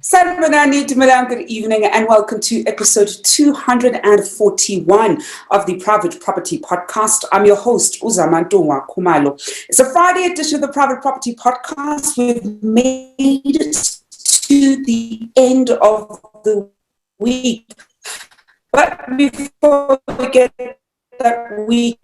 Sanibonani, Dumelang, good evening and welcome to episode 241 of the Private Property Podcast. I'm your host, Nondumiso. It's a Friday edition of the Private Property Podcast. We've made it to the end of the week. But before we get that week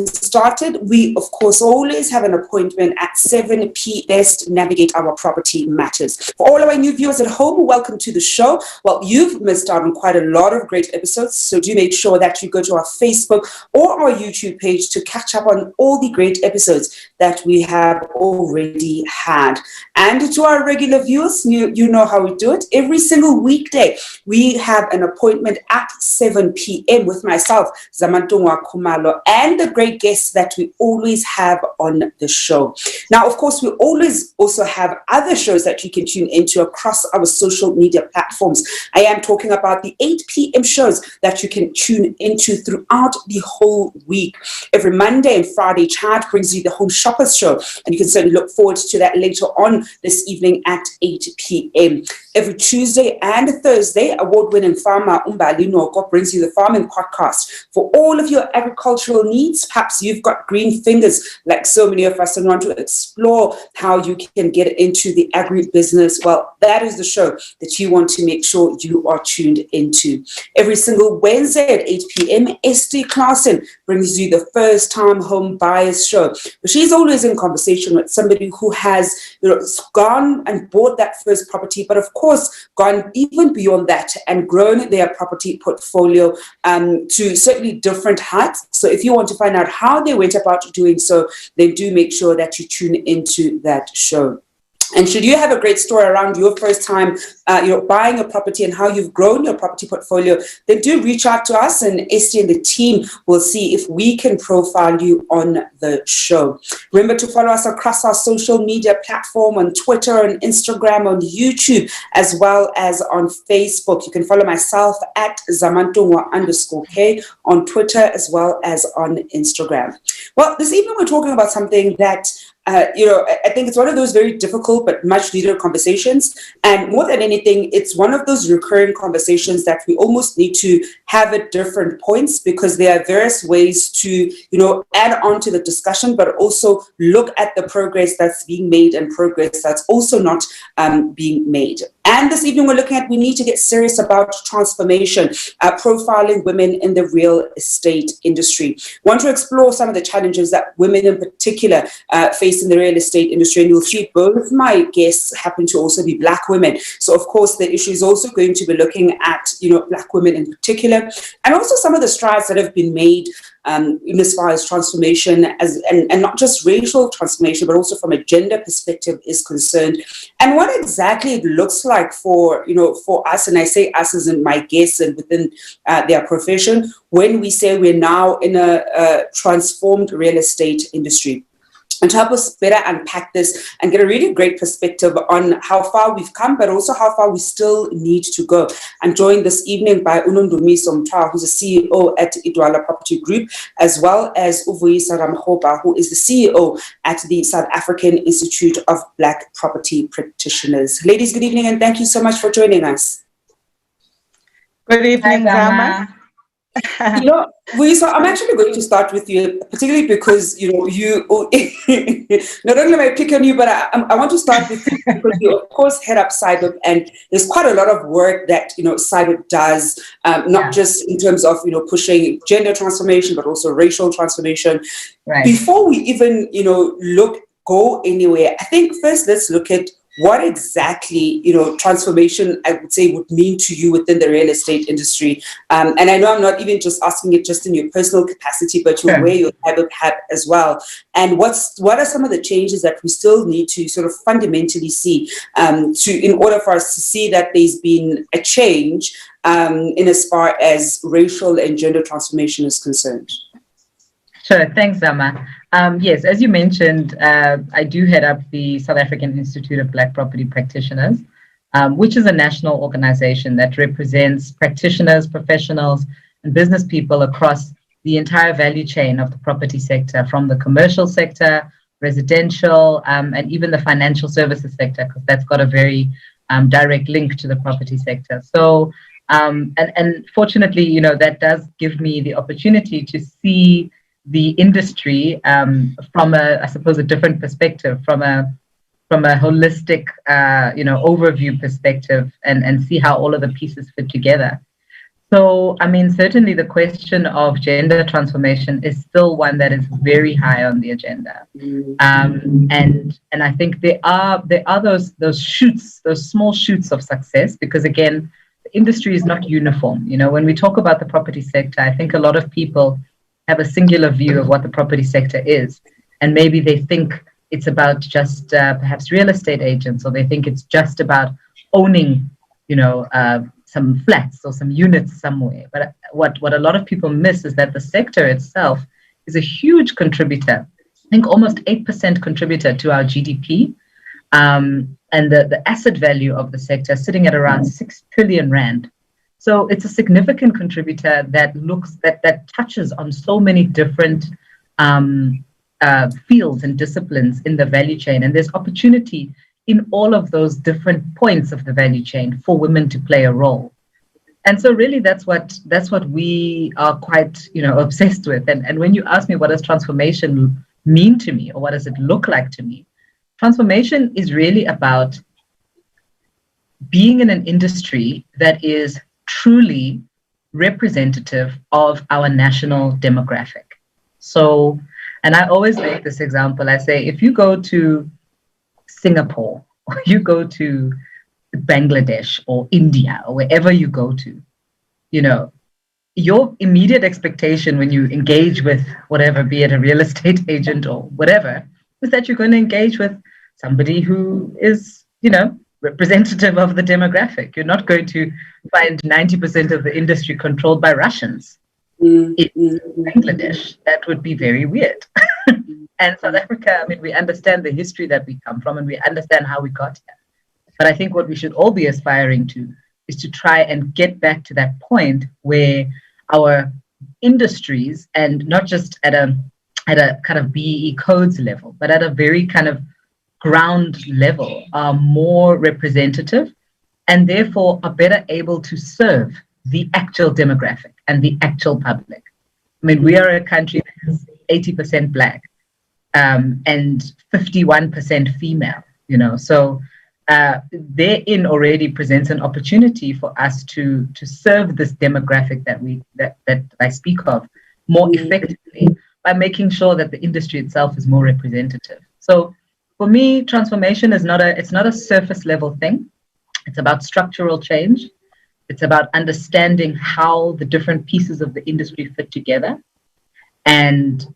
started, we of course always have an appointment at 7 p.m. to navigate our property matters. For all of our new viewers at home, welcome to the show. Well, you've missed out on quite a lot of great episodes, so do make sure that you go to our Facebook or our YouTube page to catch up on all the great episodes that we have already had. And to our regular viewers, you know how we do it. Every single weekday, we have an appointment at 7 p.m. with myself, Zamanto and the great guests that we always have on the show. Now, of course, we always also have other shows that you can tune into across our social media platforms. I am talking about the 8 p.m. shows that you can tune into throughout the whole week. Every Monday and Friday chat brings you the Home Shoppers Show, and you can certainly look forward to that later on this evening at 8 p.m. Every Tuesday and Thursday, award-winning farmer Umbali Noko brings you the Farming Podcast. For all of your agricultural needs, perhaps you've got green fingers like so many of us and want to explore how you can get into the agribusiness. Well, that is the show that you want to make sure you are tuned into. Every single Wednesday at 8 p.m., Esther Claassen brings you the First Time Home Buyers Show. She's always in conversation with somebody who has gone and bought that first property, but of course gone even beyond that and grown their property portfolio to certainly different heights. So if you want to find out how they went about doing so, then do make sure that you tune into that show. And should you have a great story around your first time buying a property and how you've grown your property portfolio, then do reach out to us, and Esty and the team will see if we can profile you on the show. Remember to follow us across our social media platform on Twitter and Instagram, on YouTube, as well as on Facebook. You can follow myself at Zamanto_K on Twitter as well as on Instagram. Well, this evening we're talking about something that I think it's one of those very difficult but much needed conversations. And more than anything, it's one of those recurring conversations that we almost need to have at different points, because there are various ways to, add on to the discussion, but also look at the progress that's being made and progress that's also not being made. And this evening we're looking at, we need to get serious about transformation, profiling women in the real estate industry. Want to explore some of the challenges that women in particular face in the real estate industry. And you'll see both my guests happen to also be Black women. So of course the issue is also going to be looking at, Black women in particular, and also some of the strides that have been made in as far as transformation and not just racial transformation, but also from a gender perspective is concerned, and what exactly it looks like for us, and I say us as in my guests and within their profession, when we say we're now in a transformed real estate industry. And to help us better unpack this and get a really great perspective on how far we've come, but also how far we still need to go. I'm joined this evening by Nondumiso Mthwa, who's the CEO at Idwala Property Group, as well as Vuyiswa Ramokgopa, who is the CEO at the South African Institute of Black Property Practitioners. Ladies, good evening, and thank you so much for joining us. Good evening, Zama. Vuyiswa, I'm actually going to start with you, particularly because, you not only am I picking on you, but I want to start with you because you, of course, head up SAIBPP, and there's quite a lot of work that, SAIBPP does, not just in terms of, pushing gender transformation, but also racial transformation. Right. Before we even, go anywhere, I think first let's look at what exactly, transformation, I would say, would mean to you within the real estate industry. And I know I'm not even just asking it just in your personal capacity, but to wear your SAIBPP hat as well. And what are some of the changes that we still need to sort of fundamentally see in order for us to see that there's been a change in as far as racial and gender transformation is concerned? Sure. Thanks, Zama. Yes, as you mentioned, I do head up the South African Institute of Black Property Practitioners, which is a national organization that represents practitioners, professionals, and business people across the entire value chain of the property sector, from the commercial sector, residential, and even the financial services sector, because that's got a very direct link to the property sector. So, and fortunately, you know, that does give me the opportunity to see the industry from I suppose, a different perspective, from a holistic, overview perspective, and see how all of the pieces fit together. So, I mean, certainly the question of gender transformation is still one that is very high on the agenda. And I think there are those shoots, those small shoots of success, because again, the industry is not uniform. You know, when we talk about the property sector, I think a lot of people have a singular view of what the property sector is, and maybe they think it's about just perhaps real estate agents, or they think it's just about owning, some flats or some units somewhere. But what a lot of people miss is that the sector itself is a huge contributor. I think almost 8% contributor to our GDP, and the asset value of the sector sitting at around 6 trillion rand. So it's a significant contributor that touches on so many different fields and disciplines in the value chain, and there's opportunity in all of those different points of the value chain for women to play a role. And so really that's what we are quite, obsessed with. And when you ask me, what does transformation mean to me, or what does it look like to me? Transformation is really about being in an industry that is truly representative of our national demographic. So, and I always make this example. I say, if you go to Singapore, or you go to Bangladesh or India, or wherever you go to, your immediate expectation when you engage with whatever, be it a real estate agent or whatever, is that you're going to engage with somebody who is, representative of the demographic. You're not going to find 90% of the industry controlled by Russians in Bangladesh. That would be very weird. And South Africa, I mean, we understand the history that we come from, and we understand how we got here. But I think what we should all be aspiring to is to try and get back to that point where our industries, and not just at a kind of BEE codes level, but at a very kind of ground level, are more representative, and therefore are better able to serve the actual demographic and the actual public. I mean, we are a country that is 80% Black, and 51% female, so therein already presents an opportunity for us to serve this demographic that I speak of more effectively, by making sure that the industry itself is more representative. So for me, transformation is not a surface level thing. It's about structural change. It's about understanding how the different pieces of the industry fit together, and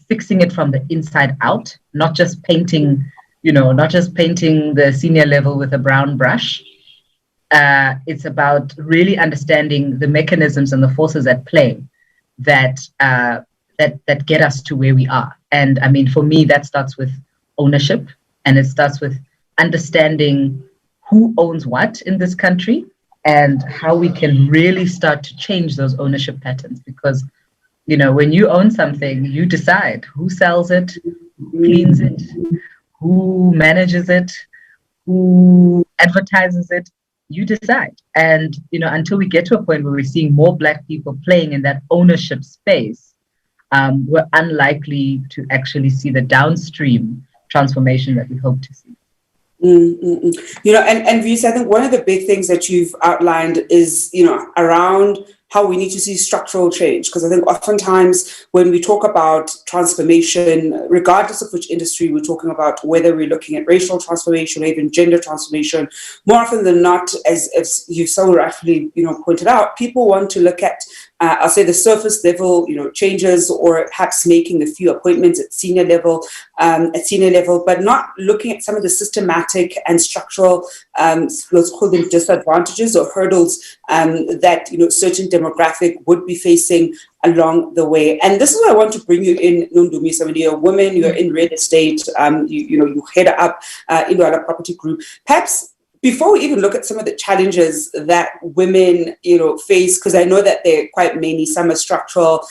fixing it from the inside out, not just painting the senior level with a brown brush. It's about really understanding the mechanisms and the forces at play that get us to where we are. And I mean, for me, that starts with ownership, and it starts with understanding who owns what in this country, and how we can really start to change those ownership patterns. Because when you own something, you decide who sells it, who cleans it, who manages it, who advertises it. You decide. And until we get to a point where we're seeing more Black people playing in that ownership space, we're unlikely to actually see the downstream transformation that we hope to see. And Vuyiswa, I think one of the big things that you've outlined is, around how we need to see structural change. Because I think oftentimes when we talk about transformation, regardless of which industry we're talking about, whether we're looking at racial transformation or even gender transformation, more often than not, as you so rightfully, pointed out, people want to look at, I'll say, the surface level, changes, or perhaps making a few appointments at senior level, but not looking at some of the systematic and structural, let's call them disadvantages or hurdles that certain demographic would be facing along the way. And this is why I want to bring you in, Nondumiso. I mean, you're a woman, you're in real estate, you head up Idwala Property Group. Perhaps before we even look at some of the challenges that women, face, because I know that there are quite many, some are structural,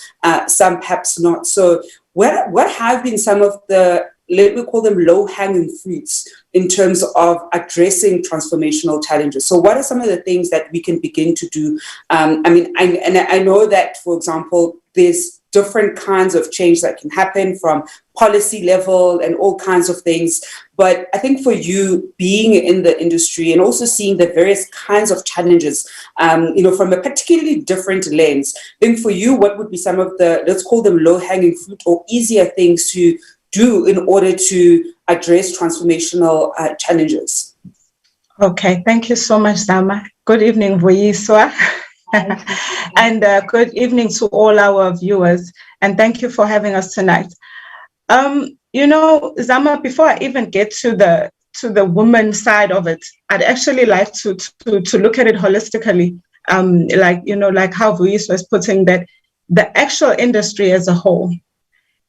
some perhaps not. So what have been some of the, let me call them low-hanging fruits in terms of addressing transformational challenges? So what are some of the things that we can begin to do? I know that, for example, there's different kinds of change that can happen from policy level and all kinds of things. But I think for you, being in the industry and also seeing the various kinds of challenges, from a particularly different lens, then for you, what would be some of the, let's call them low-hanging fruit or easier things to do in order to address transformational challenges? Okay, thank you so much, Zama. Good evening, Vuyiswa. And good evening to all our viewers, and thank you for having us tonight. Zama, before I even get to the woman side of it, I'd actually like to look at it holistically, like how Vuyiswa is putting that the actual industry as a whole,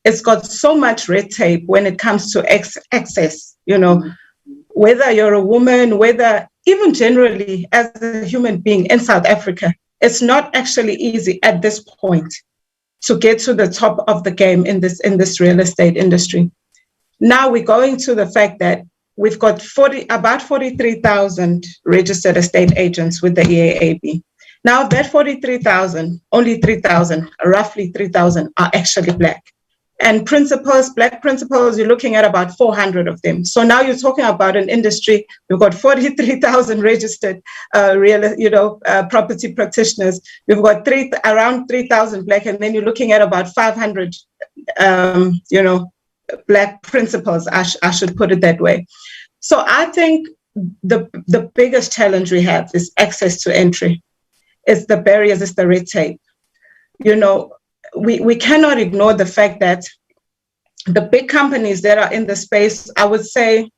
it's got so much red tape when it comes to access, whether you're a woman, whether even generally as a human being in South Africa, it's not actually easy at this point to get to the top of the game in this real estate industry. Now we're going to the fact that we've got about 43,000 registered estate agents with the EAAB. Now that 43,000, only 3,000, roughly 3,000 are actually Black. And Black principals, you're looking at about 400 of them. So now you're talking about an industry, we've got 43,000 registered property practitioners. We've got around 3,000 Black, and then you're looking at about 500, Black principals, I should put it that way. So I think the biggest challenge we have is access to entry. It's the barriers, it's the red tape. We cannot ignore the fact that the big companies that are in the space, I would say,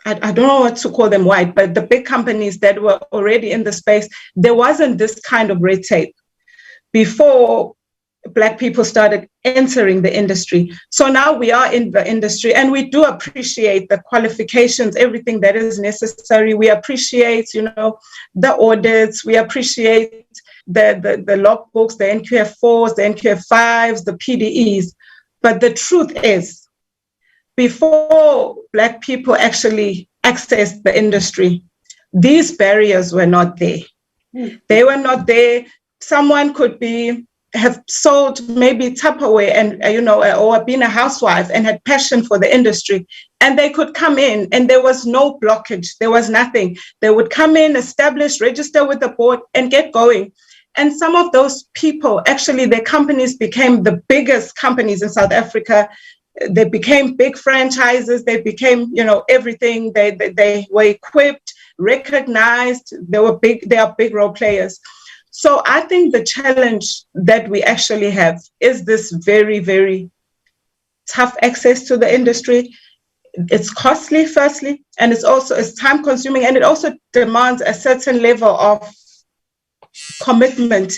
I don't know what to call them white, but the big companies that were already in the space, there wasn't this kind of red tape before Black people started entering the industry. So now we are in the industry and we do appreciate the qualifications, everything that is necessary. We appreciate, the audits, we appreciate the logbooks, the NQF4s, the NQF5s, the PDEs. But the truth is, before Black people actually accessed the industry, these barriers were not there. They were not there. Someone could have sold maybe Tupperware and, or been a housewife and had passion for the industry, and they could come in and there was no blockage. There was nothing. They would come in, establish, register with the board and get going. And some of those people, actually, their companies became the biggest companies in South Africa. They became big franchises. They became, everything. They were equipped, recognized. They are big role players. So I think the challenge that we actually have is this very, very tough access to the industry. It's costly, firstly, and it's time consuming, and it also demands a certain level of commitment,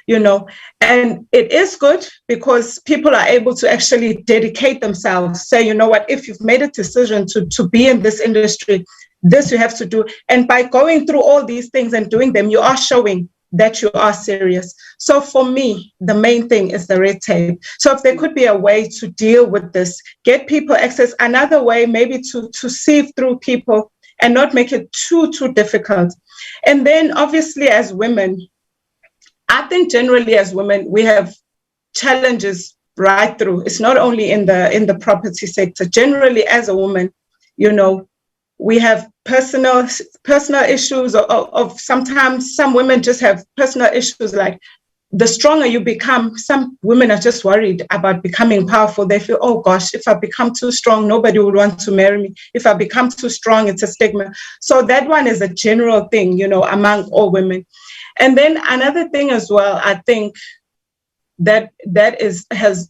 and it is good because people are able to actually dedicate themselves, say, if you've made a decision to be in this industry, this you have to do. And by going through all these things and doing them, you are showing that you are serious. So for me, the main thing is the red tape. So if there could be a way to deal with this, get people access, another way maybe to sieve through people and not make it too difficult. And then obviously as women, I think generally as women, we have challenges right through. It's not only in the property sector. Generally as a woman, we have personal issues of sometimes some women just have personal issues, like the stronger you become, some women are just worried about becoming powerful. They feel, oh gosh, if I become too strong, nobody would want to marry me. If I become too strong, it's a stigma. So that one is a general thing, among all women. And then another thing as well, I think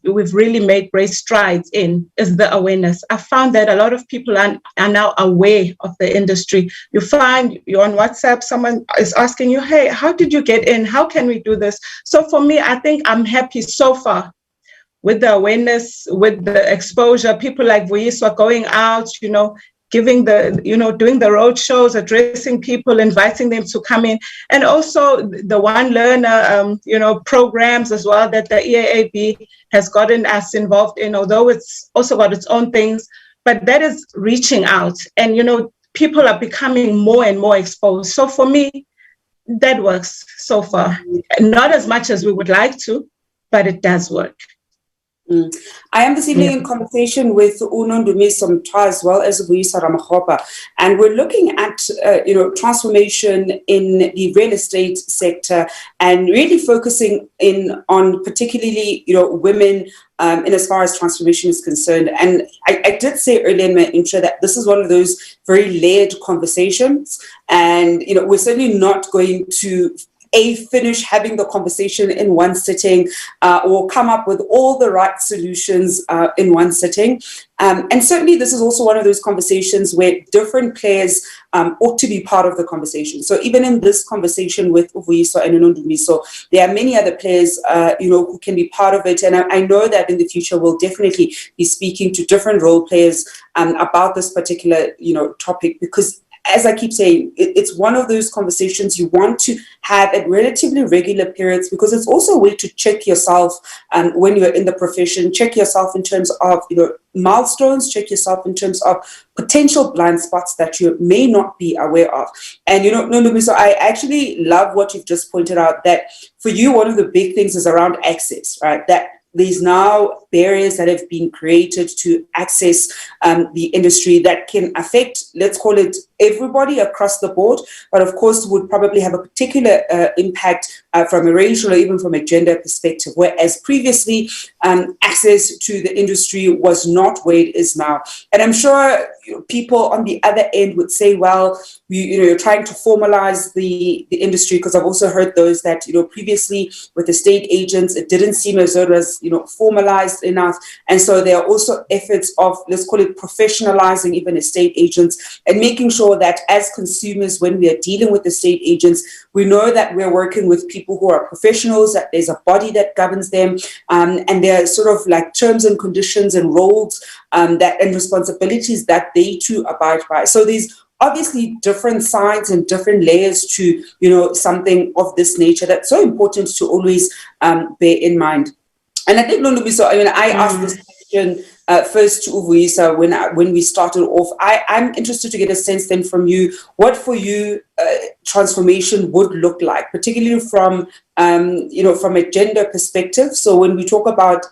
we've really made great strides in is the awareness. I found that a lot of people are now aware of the industry. You find you're on WhatsApp, someone is asking you, hey, how did you get in? How can we do this? So for me, I think I'm happy so far with the awareness, with the exposure, people like Vuyiswa going out, giving doing the road shows, addressing people, inviting them to come in, and also the One Learner, programs as well that the EAAB has gotten us involved in, although it's also got its own things, but that is reaching out, and, people are becoming more and more exposed. So for me, that works so far. Not as much as we would like to, but it does work. I am this evening in conversation with Nondumiso Mthwa as well as Vuyiswa Ramokgopa, and we're looking at transformation in the real estate sector and really focusing in on particularly women in as far as transformation is concerned. And I did say earlier in my intro that this is one of those very layered conversations, and we're certainly not going to finish having the conversation in one sitting or come up with all the right solutions in one sitting. And certainly this is also one of those conversations where different players ought to be part of the conversation. So even in this conversation with Vuyiswa and Nondumiso, there are many other players who can be part of it. And I know that in the future we'll definitely be speaking to different role players about this particular topic, because as I keep saying, it's one of those conversations you want to have at relatively regular periods, because it's also a way to check yourself when you're in the profession, check yourself in terms of milestones, check yourself in terms of potential blind spots that you may not be aware of. And Nondumiso, I actually love what you've just pointed out, that for you, one of the big things is around access, right? That there's now barriers that have been created to access the industry that can affect, let's call it, everybody across the board, but of course would probably have a particular impact from a racial or even from a gender perspective, whereas previously access to the industry was not where it is now. And I'm sure people on the other end would say, well, you're trying to formalize the industry, because I've also heard those that, previously with the state agents, it didn't seem as though it was, formalized enough. And so there are also efforts of, let's call it, professionalizing even estate agents and making sure that as consumers, when we are dealing with estate agents, we know that we're working with people who are professionals, that there's a body that governs them, and there are sort of like terms and conditions and roles and responsibilities that they too abide by. So there's obviously different sides and different layers to something of this nature that's so important to always bear in mind. And I think, Nondumiso, I asked this question first to Vuyiswa when we started off. I'm interested to get a sense then from you, what for you transformation would look like, particularly from from a gender perspective. So when we talk about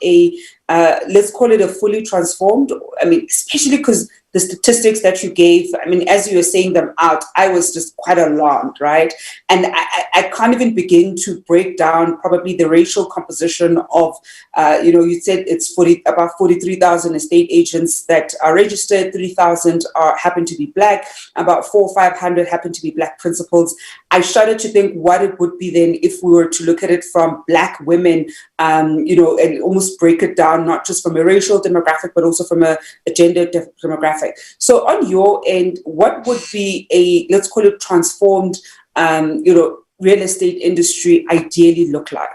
let's call it a fully transformed, especially because the statistics that you gave, as you were saying them out, I was just quite alarmed, right? And I can't even begin to break down probably the racial composition of, you said it's about 43,000 estate agents that are registered, 3,000 happen to be Black, about 400 or 500 happen to be Black principals. I shudder to think what it would be then if we were to look at it from Black women, and almost break it down, not just from a racial demographic, but also from a gender demographic. So on your end, what would be a, let's call it, transformed, real estate industry ideally look like?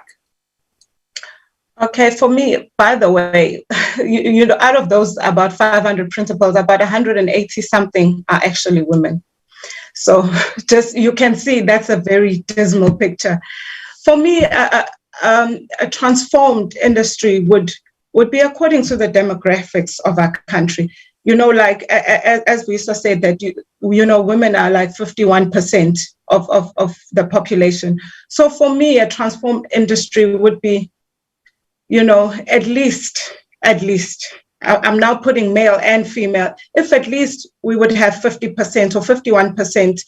Okay, for me, by the way, out of those about 500 principals, about 180 something are actually women. So just, you can see that's a very dismal picture. For me, a transformed industry would be according to the demographics of our country. Like as Vuyiswa said, that women are like 51% of the population. So for me, a transformed industry would be, at least, I'm now putting male and female, if at least we would have 50% or 51%,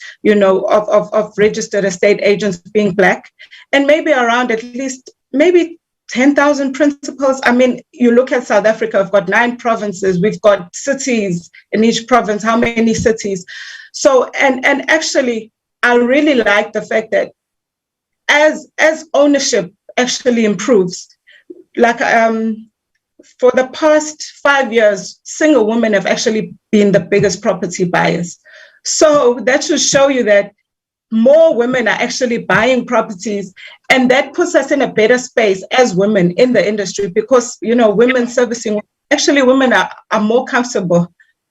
of registered estate agents being Black, and maybe around at least maybe 10,000 principals. You look at South Africa, we've got 9 provinces, we've got cities in each province. How many cities? So, and actually, I really like the fact that as ownership actually improves, like for the past 5 years, single women have actually been the biggest property buyers. So that should show you that more women are actually buying properties, and that puts us in a better space as women in the industry, because women servicing, actually women are more comfortable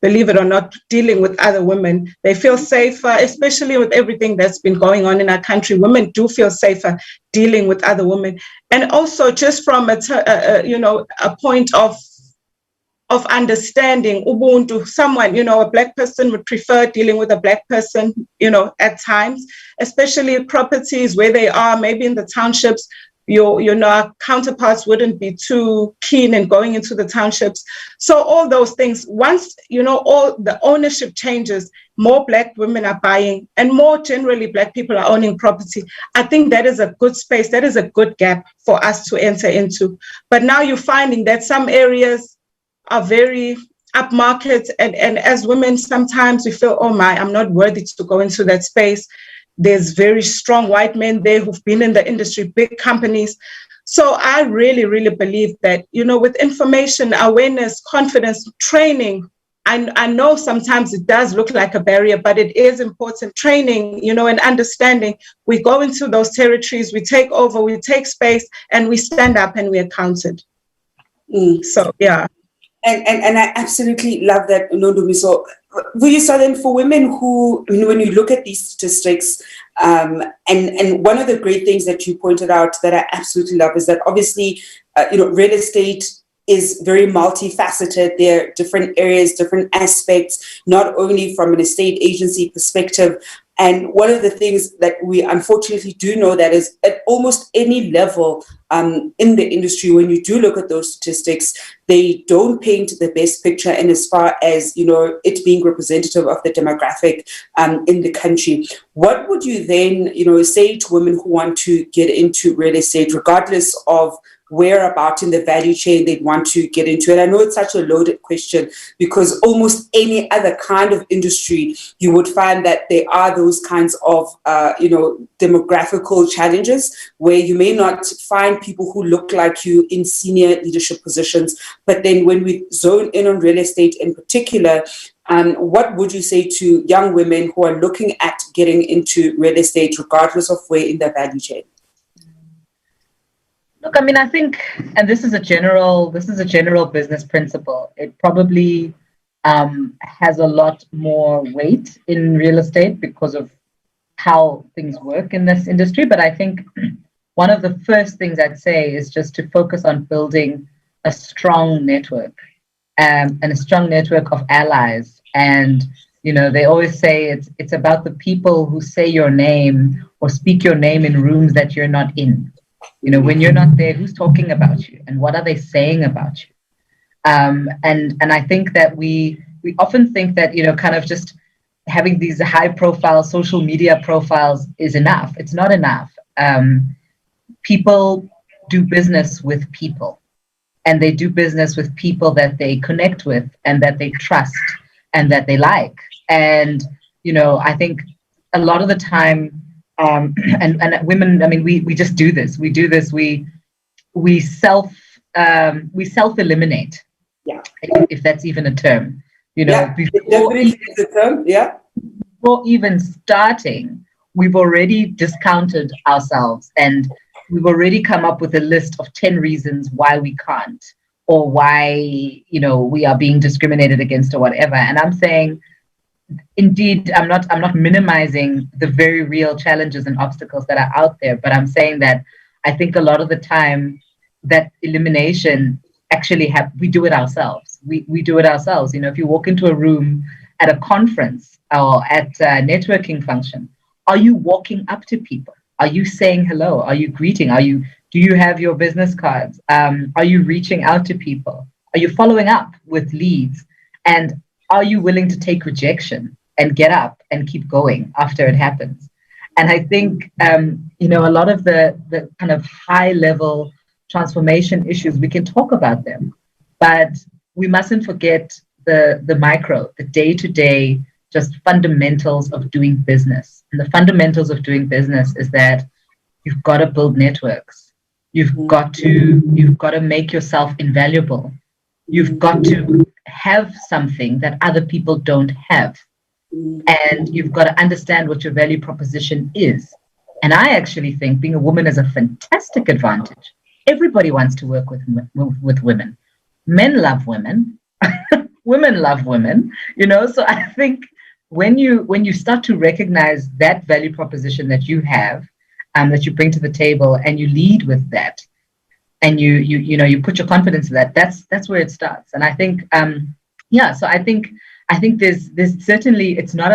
believe it or not, dealing with other women. They feel safer, especially with everything that's been going on in our country. Women do feel safer dealing with other women. And also just from a point of understanding, Ubuntu, someone, a Black person would prefer dealing with a Black person, at times, especially properties where they are, maybe in the townships, our counterparts wouldn't be too keen in going into the townships. So all those things, once, all the ownership changes, more Black women are buying and more generally Black people are owning property. I think that is a good space. That is a good gap for us to enter into. But now you're finding that some areas are very upmarket, and as women, sometimes we feel, oh my, I'm not worthy to go into that space. There's very strong white men there who've been in the industry, big companies. So I really, really believe that, with information, awareness, confidence, training, I know sometimes it does look like a barrier, but it is important. Training, and understanding. We go into those territories, we take over, we take space, and we stand up and we are counted. So, yeah. And I absolutely love that, Nondumiso. Vuyiswa, then for women who, when you look at these statistics, and one of the great things that you pointed out that I absolutely love is that obviously, real estate is very multifaceted. There are different areas, different aspects, not only from an estate agency perspective. And one of the things that we unfortunately do know that is at almost any level in the industry, when you do look at those statistics, they don't paint the best picture in as far as, it being representative of the demographic in the country. What would you then, say to women who want to get into real estate, regardless of whereabout in the value chain they'd want to get into? And I know it's such a loaded question because almost any other kind of industry, you would find that there are those kinds of, demographical challenges where you may not find people who look like you in senior leadership positions. But then when we zone in on real estate in particular, what would you say to young women who are looking at getting into real estate, regardless of where in the value chain? Look, I think, and this is a general business principle. It probably has a lot more weight in real estate because of how things work in this industry. But I think one of the first things I'd say is just to focus on building a strong network and a strong network of allies. And, they always say it's about the people who say your name or speak your name in rooms that you're not in. When you're not there, who's talking about you and what are they saying about you? And I think that we often think that, kind of just having these high profile social media profiles is enough. It's not enough. People do business with people, and they do business with people that they connect with and that they trust and that they like. And, I think a lot of the time, and women, we just do this. We do this. We self-eliminate. Yeah. If that's even a term, Before even starting, we've already discounted ourselves and we've already come up with a list of 10 reasons why we can't, or why, we are being discriminated against or whatever. And I'm saying, indeed, I'm not minimizing the very real challenges and obstacles that are out there, but I'm saying that I think a lot of the time that elimination actually we do it ourselves. We do it ourselves. If you walk into a room at a conference or at a networking function, are you walking up to people? Are you saying hello? Are you greeting? Do you have your business cards? Are you reaching out to people? Are you following up with leads? And are you willing to take rejection and get up and keep going after it happens? And I think, a lot of the kind of high level transformation issues, we can talk about them, but we mustn't forget the micro, the day-to-day, just fundamentals of doing business. And the fundamentals of doing business is that you've got to build networks. You've got to make yourself invaluable. You've got to have something that other people don't have. And you've got to understand what your value proposition is. And I actually think being a woman is a fantastic advantage. Everybody wants to work with women. Men love women. women love women, so I think when you start to recognize that value proposition that you have, that you bring to the table, and you lead with that, and you put your confidence in that, that's where it starts. And I think so I think there's certainly, it's not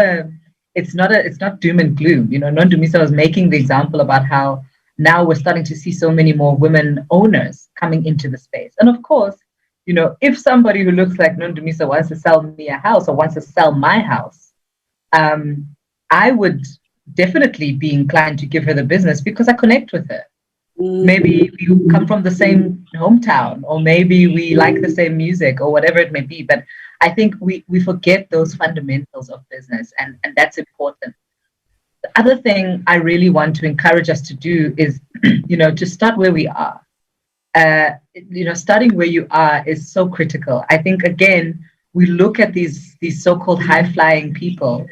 doom and gloom. Nondumiso was making the example about how now we're starting to see so many more women owners coming into the space. And of course, if somebody who looks like Nondumiso wants to sell me a house or wants to sell my house, I would definitely be inclined to give her the business because I connect with her. Maybe we come from the same hometown, or maybe we like the same music, or whatever it may be. But I think we forget those fundamentals of business, and that's important. The other thing I really want to encourage us to do is, to start where we are. Starting where you are is so critical. I think, again, we look at these so-called high-flying people,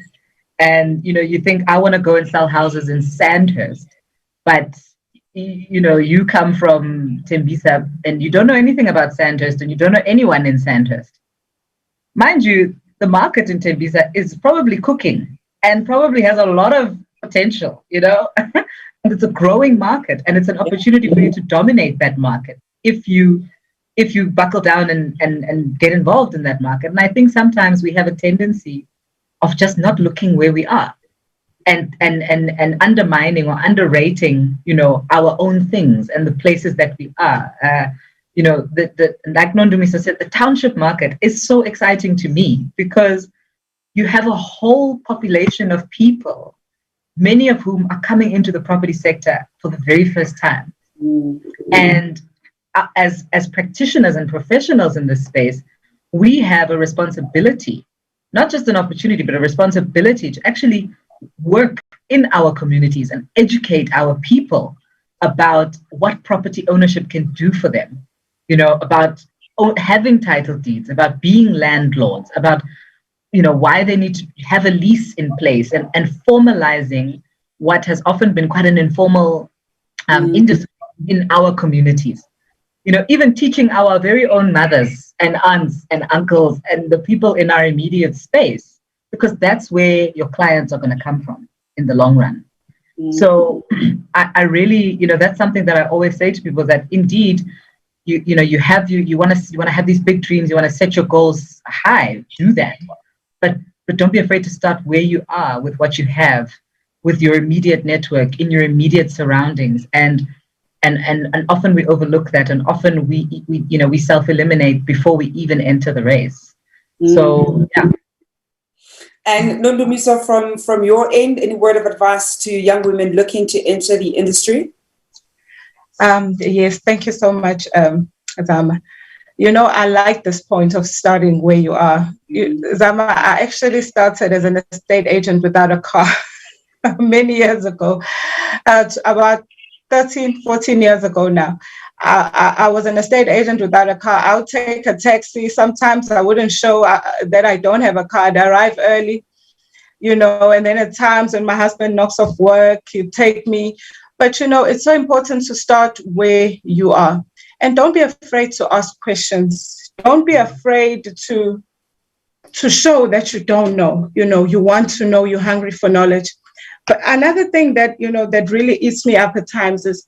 and, you think, I want to go and sell houses in Sandhurst, but you come from Tembisa and you don't know anything about Sandhurst, and you don't know anyone in Sandhurst. Mind you, the market in Tembisa is probably cooking and probably has a lot of potential, and it's a growing market, and it's an opportunity for you to dominate that market if you buckle down and get involved in that market. And I think sometimes we have a tendency of just not looking where we are, and undermining or underrating, our own things and the places that we are. Like Nondumiso said, the township market is so exciting to me because you have a whole population of people, many of whom are coming into the property sector for the very first time. And as practitioners and professionals in this space, we have a responsibility, not just an opportunity, but a responsibility to actually work in our communities and educate our people about what property ownership can do for them, about having title deeds, about being landlords, about, why they need to have a lease in place, and formalizing what has often been quite an informal industry in our communities. Even teaching our very own mothers and aunts and uncles and the people in our immediate space, because that's where your clients are going to come from in the long run. So I really, that's something that I always say to people, that indeed, you want to have these big dreams, you want to set your goals high, do that. But don't be afraid to start where you are with what you have, with your immediate network, in your immediate surroundings. And often we overlook that, and often we self-eliminate before we even enter the race. So yeah. And Nondumiso, from your end, any word of advice to young women looking to enter the industry? Yes, thank you so much, Zama. I like this point of starting where you are. Zama, I actually started as an estate agent without a car many years ago, about 13, 14 years ago now. I was an estate agent without a car. I would take a taxi. Sometimes I wouldn't show that I don't have a car. I'd arrive early, and then at times when my husband knocks off work, he'd take me. But, it's so important to start where you are. And don't be afraid to ask questions. Don't be afraid to show that you don't know. You want to know, you're hungry for knowledge. But another thing that, that really eats me up at times is,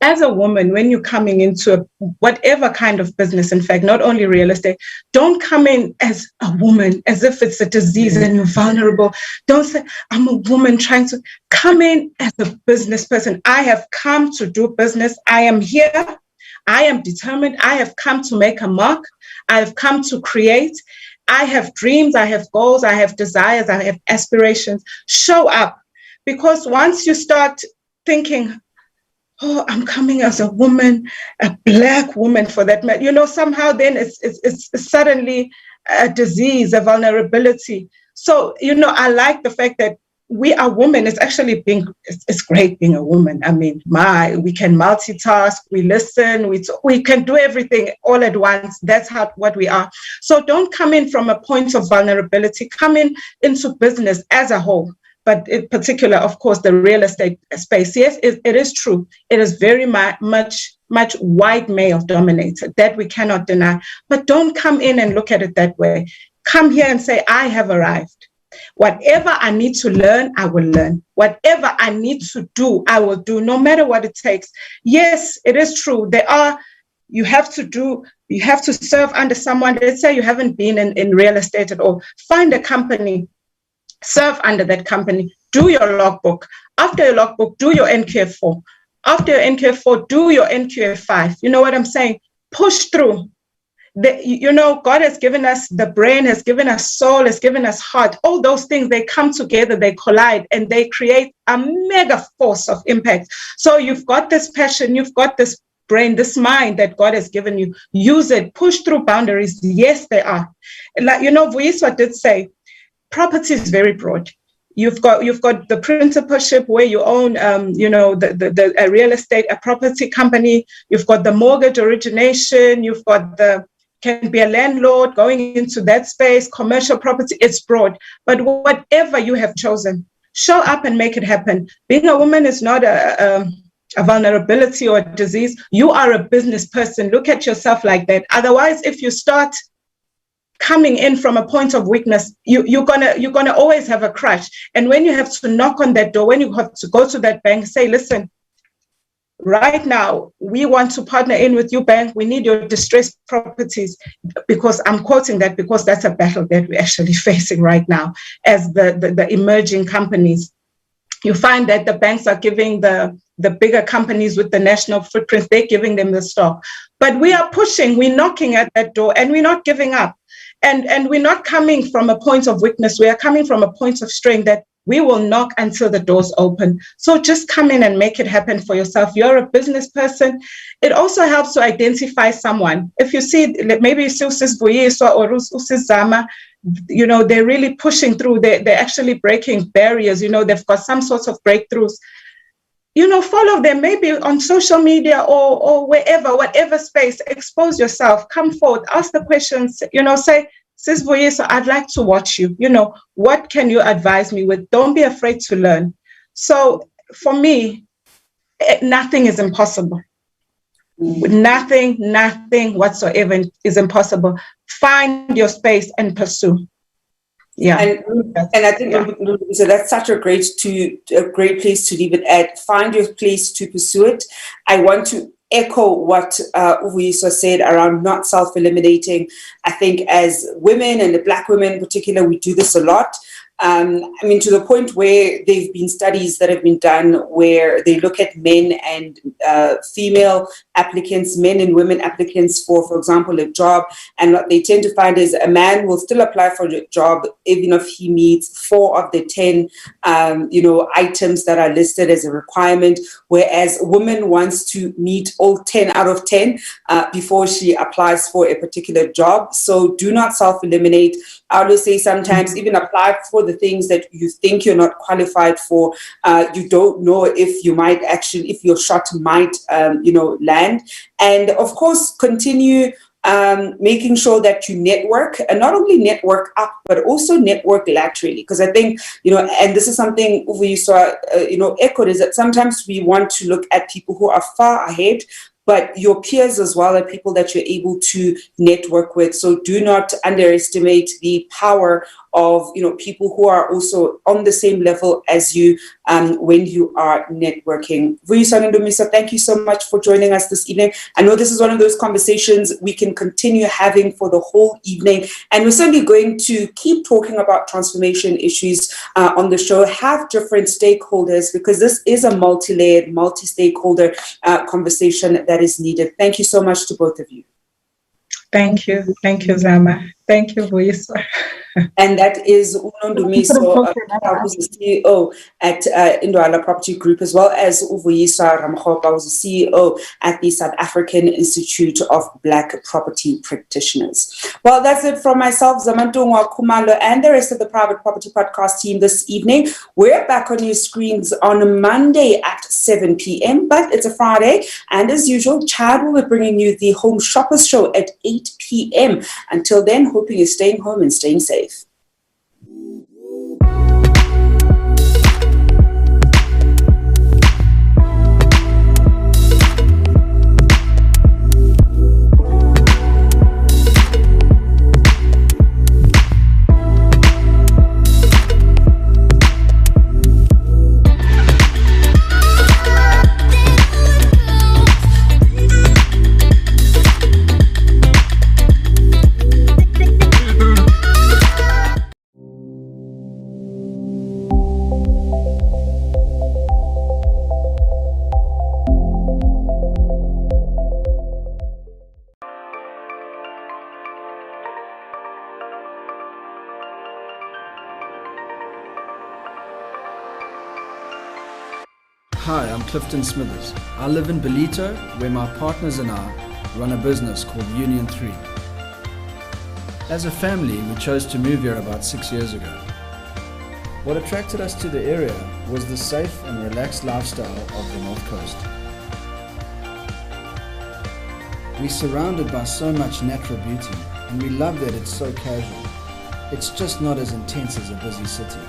as a woman, when you're coming into whatever kind of business, in fact, not only real estate, don't come in as a woman, as if it's a disease and you're vulnerable. Don't say, I'm a woman trying to come in as a business person. I have come to do business. I am here. I am determined. I have come to make a mark. I have come to create. I have dreams. I have goals. I have desires. I have aspirations. Show up. Because once you start thinking, oh, I'm coming as a woman, a Black woman for that matter, somehow then it's suddenly a disease, a vulnerability. So, I like the fact that we are women. It's actually it's great being a woman. I mean, we can multitask, we listen, we can do everything all at once. That's what we are. So don't come in from a point of vulnerability. Come into business as a whole. But in particular, of course, the real estate space. Yes, it is true. It is very much much white male dominated. That we cannot deny. But don't come in and look at it that way. Come here and say, I have arrived. Whatever I need to learn, I will learn. Whatever I need to do, I will do, no matter what it takes. Yes, it is true. You have to serve under someone. Let's say you haven't been in real estate at all. Find a company, serve under that company, do your logbook. After your logbook, do your NQF4. After your NQF4, do your NQF5. You know what I'm saying? Push through. God has given us the brain, has given us soul, has given us heart. All those things, they come together, they collide, and they create a mega force of impact. So you've got this passion, you've got this brain, this mind that God has given you. Use it, push through boundaries. Yes, they are. Like, Vuyiswa did say, property is very broad. You've got the principalship where you own, the real estate, a property company. You've got the mortgage origination. You've got can be a landlord going into that space, commercial property. It's broad. But whatever you have chosen, show up and make it happen. Being a woman is not a vulnerability or a disease. You are a business person. Look at yourself like that. Otherwise, if you start coming in from a point of weakness, you're gonna always have a crash. And when you have to knock on that door, when you have to go to that bank, say, listen, right now we want to partner in with you, bank. We need your distressed properties, because I'm quoting that because that's a battle that we're actually facing right now as the emerging companies. You find that the banks are giving the bigger companies with the national footprints, they're giving them the stock. But we are pushing, we're knocking at that door, and we're not giving up. And we're not coming from a point of weakness. We are coming from a point of strength that we will knock until the doors open. So just come in and make it happen for yourself. You're a business person. It also helps to identify someone. If you see, maybe you see Sis Vuyiswa or Sis Zama, they're really pushing through. They're actually breaking barriers. They've got some sorts of breakthroughs. Follow them, maybe on social media or wherever, whatever space. Expose yourself, come forward, ask the questions, say, Sis Vuyiswa, I'd like to watch you. What can you advise me with? Don't be afraid to learn. So for me, nothing is impossible. Nothing whatsoever is impossible. Find your space and pursue. Yeah, and I think so that's such a great place to leave it at. Find your place to pursue it. I want to echo what Vuyiswa said around not self-eliminating. I think as women, and the Black women in particular, we do this a lot. To the point where there have been studies that have been done where they look at men and female applicants, men and women applicants for example, a job. And what they tend to find is a man will still apply for a job even if he meets 4 of the 10, items that are listed as a requirement, whereas a woman wants to meet all 10 out of 10 before she applies for a particular job. So do not self-eliminate. I always say sometimes even apply for the things that you think you're not qualified for. You don't know if your shot might, land. And of course, continue making sure that you network, and not only network up, but also network laterally. Because I think, and this is something we saw, echoed, is that sometimes we want to look at people who are far ahead, but your peers as well are people that you're able to network with. So do not underestimate the power of people who are also on the same level as you when you are networking. Vuyiswa and Nondumiso, thank you so much for joining us this evening. I know this is one of those conversations we can continue having for the whole evening, and we're certainly going to keep talking about transformation issues on the show, have different stakeholders, because this is a multi-layered, multi-stakeholder conversation that is needed. Thank you so much to both of you. Thank you, Zama. Thank you, Vuyiswa. And that is Nondumiso, who's the CEO at Idwala Property Group, as well as Vuyiswa Ramokgopa, who's the CEO at the South African Institute of Black Property Practitioners. Well, that's it from myself, Zamantungwa Khumalo, and the rest of the Private Property Podcast team this evening. We're back on your screens on Monday at 7 p.m., but it's a Friday, and as usual, Chad will be bringing you the Home Shoppers Show at 8 p.m. Until then, hoping you're staying home and staying safe. Hi, I'm Clifton Smithers. I live in Belito, where my partners and I run a business called Union 3. As a family, we chose to move here about 6 years ago. What attracted us to the area was the safe and relaxed lifestyle of the North Coast. We're surrounded by so much natural beauty, and we love that it's so casual. It's just not as intense as a busy city.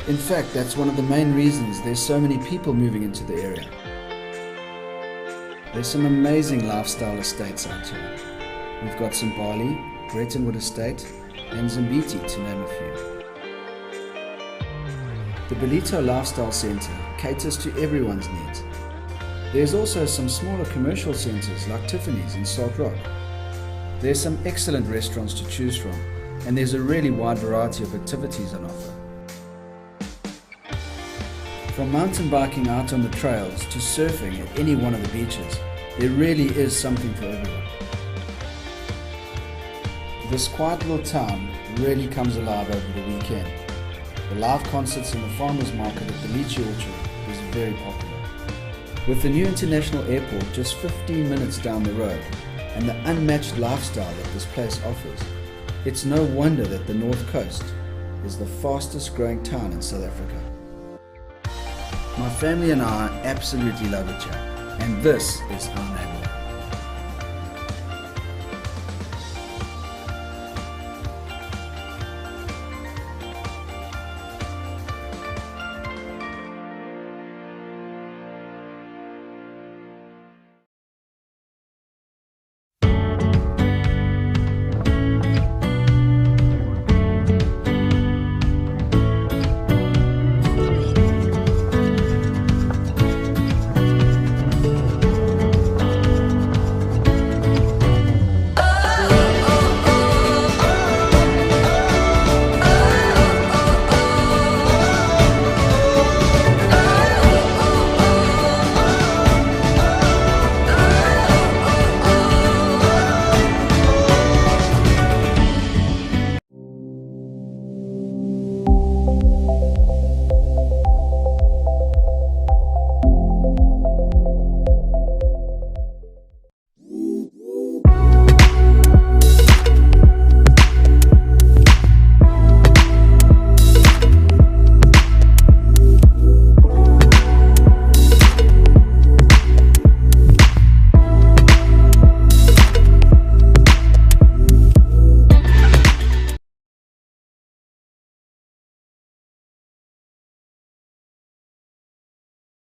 In fact, that's one of the main reasons there's so many people moving into the area. There's some amazing lifestyle estates out here. We've got Zimbali, Brettonwood Estate, and Zimbiti, to name a few. The Belito Lifestyle Centre caters to everyone's needs. There's also some smaller commercial centres like Tiffany's and Salt Rock. There's some excellent restaurants to choose from, and there's a really wide variety of activities on offer. From mountain biking out on the trails to surfing at any one of the beaches, there really is something for everyone. This quiet little town really comes alive over the weekend. The live concerts in the farmers market at the Lychee Orchard is very popular. With the new international airport just 15 minutes down the road and the unmatched lifestyle that this place offers, it's no wonder that the North Coast is the fastest growing town in South Africa. My family and I absolutely love it here, and this is our neighborhood.